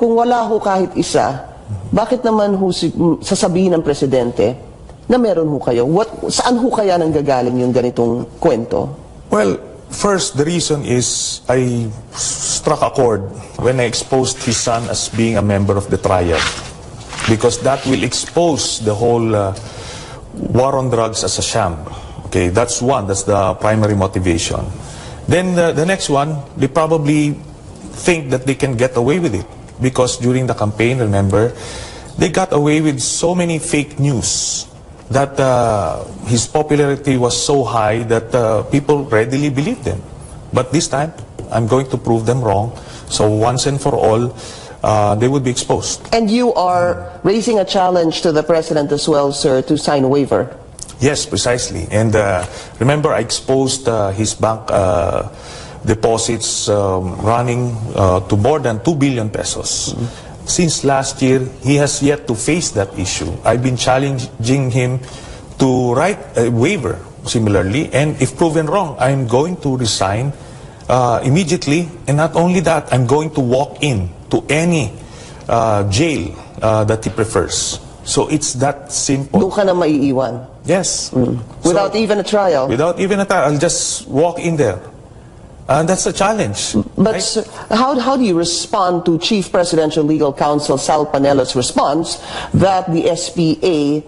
kung wala ho kahit isa, bakit naman ho sasabihin ng presidente na meron ho kayo? Saan ho kaya nanggagaling yung ganitong kwento? Well, first, the reason is I struck a chord when I exposed his son as being a member of the triad, because that will expose the whole war on drugs as a sham. Okay, that's one. That's the primary motivation. Then the next one, they probably think that they can get away with it, because during the campaign, remember, they got away with so many fake news that his popularity was so high that people readily believed them. But this time, I'm going to prove them wrong. So once and for all, they would be exposed. And you are raising a challenge to the president as well, sir, to sign a waiver. Yes, precisely. And remember, I exposed his bank deposits running to more than 2 billion pesos. Since last year, he has yet to face that issue. I've been challenging him to write a waiver similarly, and if proven wrong, I'm going to resign immediately. And not only that, I'm going to walk in to any jail that he prefers. So it's that simple. Doon ka na maiiwan? Yes. Without even a trial? Without even a trial. I'll just walk in there. And that's a challenge. But right? sir, how do you respond to Chief Presidential Legal Counsel Sal Panelo's response that the SPA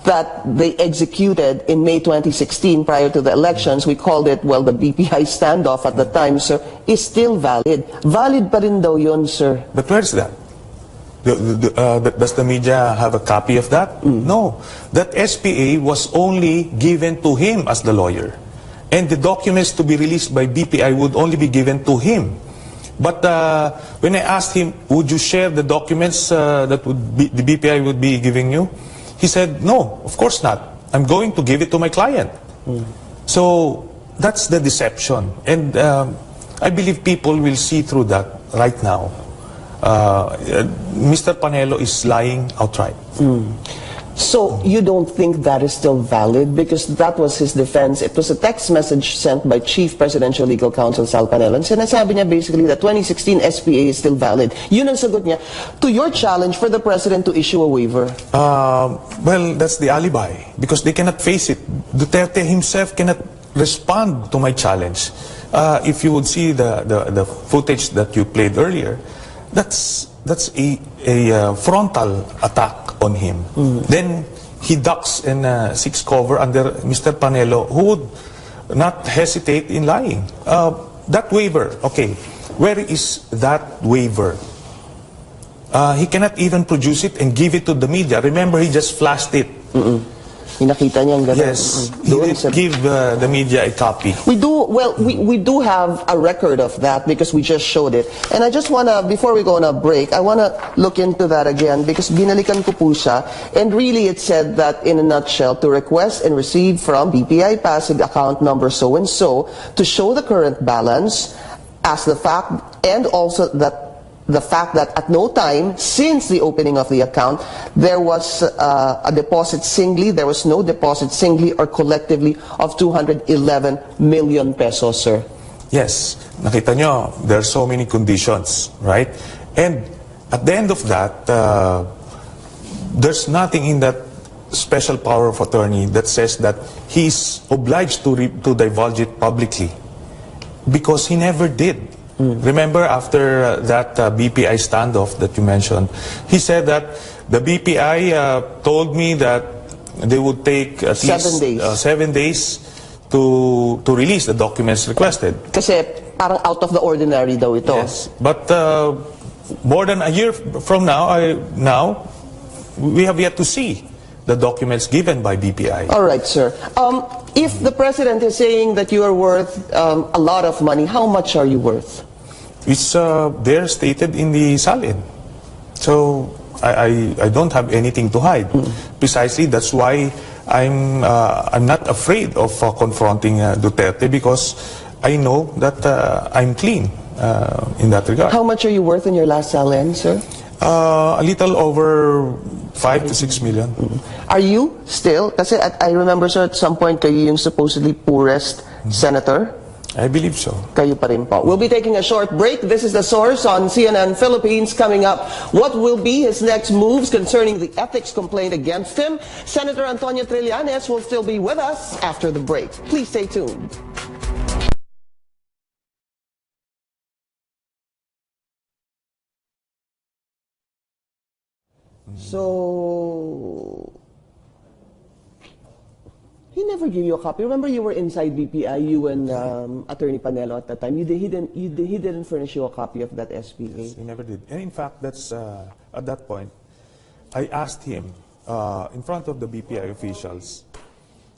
that they executed in May 2016 prior to the elections, we called it, well, the BPI standoff at the time, sir, is still valid? Valid pa rin daw yun, sir. But where's that? Does the media have a copy of that? No. That SPA was only given to him as the lawyer. And the documents to be released by BPI would only be given to him. But when I asked him, would you share the documents that the BPI would be giving you? He said, no, of course not. I'm going to give it to my client. So that's the deception. And I believe people will see through that right now. Mr. Panelo is lying outright. So you don't think that is still valid? Because that was his defense. It was a text message sent by Chief Presidential Legal Counsel Sal Panelo. And sinasabi niya basically that 2016 SPA is still valid. Yun ang sagot niya to your challenge for the president to issue a waiver. Well, that's the alibi. Because they cannot face it. Duterte himself cannot respond to my challenge. If you would see the footage that you played earlier, that's a frontal attack on him. Then he ducks and seeks cover under Mr. Panelo, who would not hesitate in lying. That waiver, okay, where is that waiver? He cannot even produce it and give it to the media. Remember, he just flashed it. Nakita niya ang ganun. Yes, he didn't give the media a copy. We do have a record of that because we just showed it. And I just wanna, before we go on a break, I wanna look into that again because binalikan ko po siya. And really it said that in a nutshell, to request and receive from BPI passive account number so-and-so to show the current balance as the fact, and also that the fact that at no time since the opening of the account there was a deposit singly, there was no deposit singly or collectively of 211 million pesos, sir. Yes, nakita nyo, there are so many conditions, right? And at the end of that, there's nothing in that special power of attorney that says that he's obliged to divulge it publicly, because he never did. Remember, after that BPI standoff that you mentioned, he said that the BPI told me that they would take at least 7 days to release the documents requested. Kasi parang out of the ordinary daw ito. Yes, but more than a year from now, we have yet to see the documents given by BPI. All right, sir. If the president is saying that you are worth a lot of money, how much are you worth? It's there stated in the salin. So I don't have anything to hide. Precisely, that's why I'm not afraid of confronting Duterte, because I know that I'm clean in that regard. How much are you worth in your last salin, sir? A little over 5 to 6 million. Are you still? Kasi I remember, sir, at some point kayo yung supposedly poorest senator. I believe so. Kayo pa rin po. We'll be taking a short break. This is The Source on CNN Philippines. Coming up, what will be his next moves concerning the ethics complaint against him? Senator Antonio Trillanes will still be with us after the break. Please stay tuned. So, he never gave you a copy. Remember, you were inside BPI, you and Attorney Panelo at that time. He didn't furnish you a copy of that SPA. He never did. And in fact, that's at that point, I asked him in front of the BPI officials,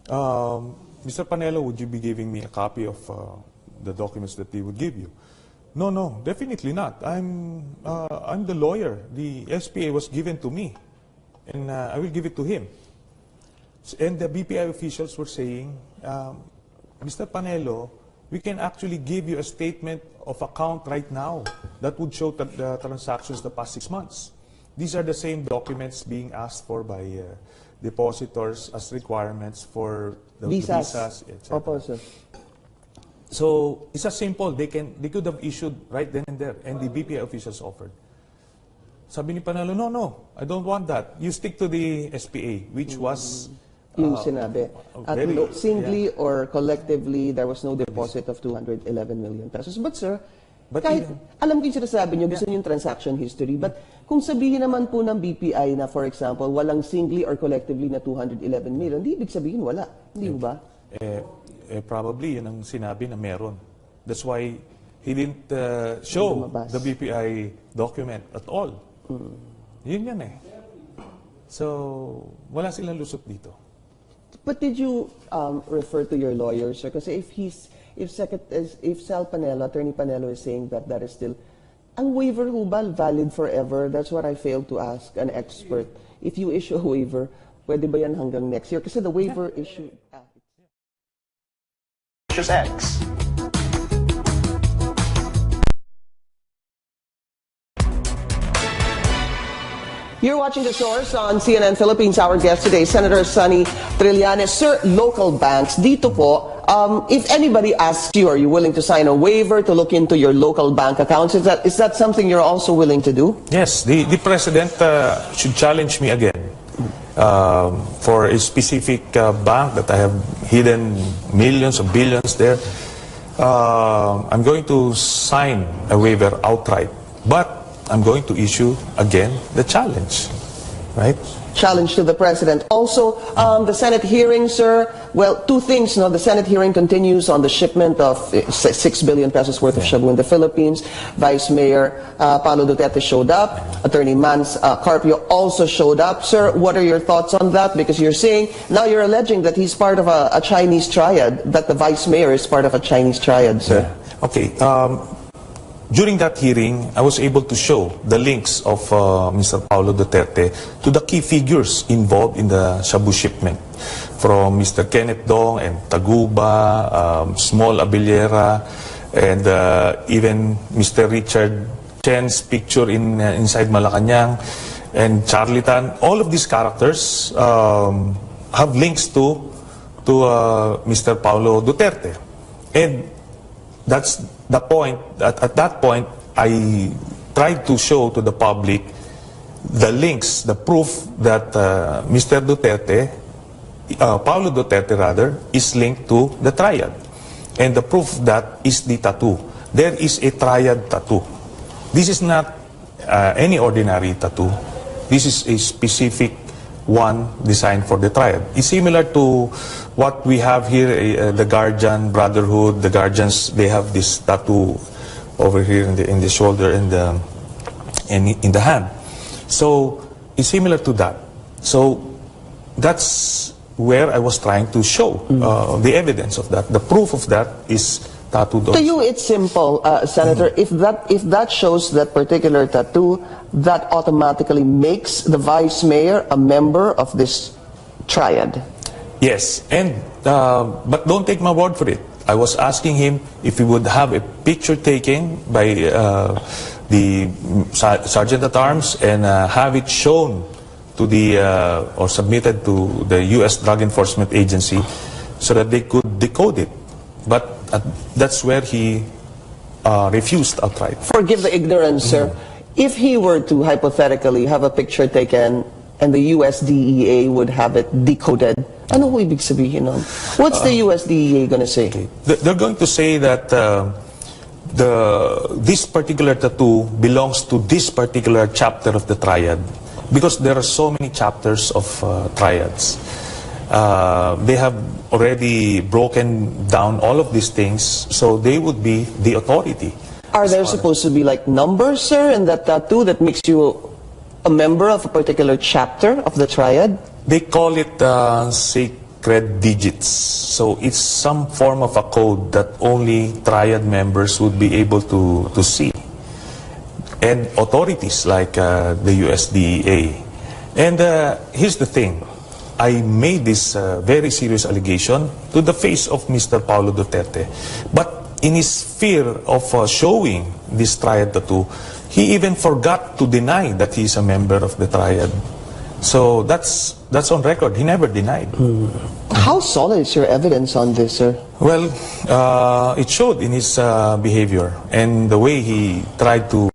Mr. Panelo, would you be giving me a copy of the documents that he would give you? No, no, definitely not. I'm the lawyer. The SPA was given to me, and I will give it to him. And the BPI officials were saying, Mr. Panelo, we can actually give you a statement of account right now that would show the transactions the past 6 months. These are the same documents being asked for by depositors as requirements for the visas, etc. So it's as simple. They could have issued right then and there, and the BPI officials offered. Sabi ni Panelo, no, I don't want that. You stick to the SPA, which was yung sinabi. At singly or collectively, there was no deposit of 211 million pesos. But sir, kahit, alam ko yung sinasabi nyo, gusto nyo yung transaction history, but kung sabihin naman po ng BPI na, for example, walang singly or collectively na 211 million, di ibig sabihin wala. Hindi ba? Probably yun ang sinabi na meron. That's why he didn't show the BPI document at all. Yun yan eh. So, wala silang lusot dito. But did you refer to your lawyer, sir? Kasi if Sal Panelo, Attorney Panelo is saying that that is still, ang waiver ho ba valid forever? That's what I failed to ask an expert. If you issue a waiver, pwede ba yan hanggang next year? Kasi the waiver issue... X. You're watching The Source on CNN Philippines. Our guest today, Senator Sonny Trillanes. Sir, local banks, dito po, if anybody asks you, are you willing to sign a waiver to look into your local bank accounts? Is that something you're also willing to do? Yes, the President should challenge me again for a specific bank that I have hidden millions or billions there. I'm going to sign a waiver outright, but I'm going to issue again the challenge, right? Challenge to the President. Also, the Senate hearing, sir, well, two things. No? The Senate hearing continues on the shipment of 6 billion pesos worth of shabu in the Philippines. Vice Mayor Paolo Duterte showed up. Attorney Mans Carpio also showed up. Sir, what are your thoughts on that? Because you're saying, now you're alleging that he's part of a Chinese triad, that the Vice Mayor is part of a Chinese triad, sir. Yeah. Okay. During that hearing, I was able to show the links of Mr. Paolo Duterte to the key figures involved in the shabu shipment, from Mr. Kenneth Dong and Taguba, Small Abellera, and even Mr. Richard Chen's picture inside Malacanang, and Charlie Tan. All of these characters have links to Mr. Paolo Duterte. And that's the point. At that point, I tried to show to the public the links, the proof that Mr. Duterte, Paolo Duterte rather, is linked to the triad. And the proof that is the tattoo. There is a triad tattoo. This is not any ordinary tattoo. This is a specific one designed for the triad. It's similar to what we have here, the Guardian Brotherhood. The Guardians, they have this tattoo over here in the shoulder and in the hand. So it's similar to that. So that's where I was trying to show the evidence of that. The proof of that is tattooed. To you, it's simple, Senator. If that shows that particular tattoo, that automatically makes the Vice Mayor a member of this triad. Yes, and but don't take my word for it. I was asking him if he would have a picture taken by the Sergeant at Arms and have it shown to the or submitted to the U.S. Drug Enforcement Agency so that they could decode it. But that's where he refused outright. Forgive the ignorance, sir. If he were to hypothetically have a picture taken and the USDEA would have it decoded, ano ho ibig sabihin nun? What's the USDEA gonna say? They're going to say that this particular tattoo belongs to this particular chapter of the triad, because there are so many chapters of triads. They have already broken down all of these things, so they would be the authority. Are there supposed to be like numbers, sir, in that tattoo that makes you a member of a particular chapter of the triad? They call it sacred digits. So it's some form of a code that only triad members would be able to see. And authorities like the USDA. And here's the thing. I made this very serious allegation to the face of Mr. Paulo Duterte. But in his fear of showing this triad tattoo, he even forgot to deny that he is a member of the triad. So that's on record. He never denied. How solid is your evidence on this, sir? Well, it showed in his behavior and the way he tried to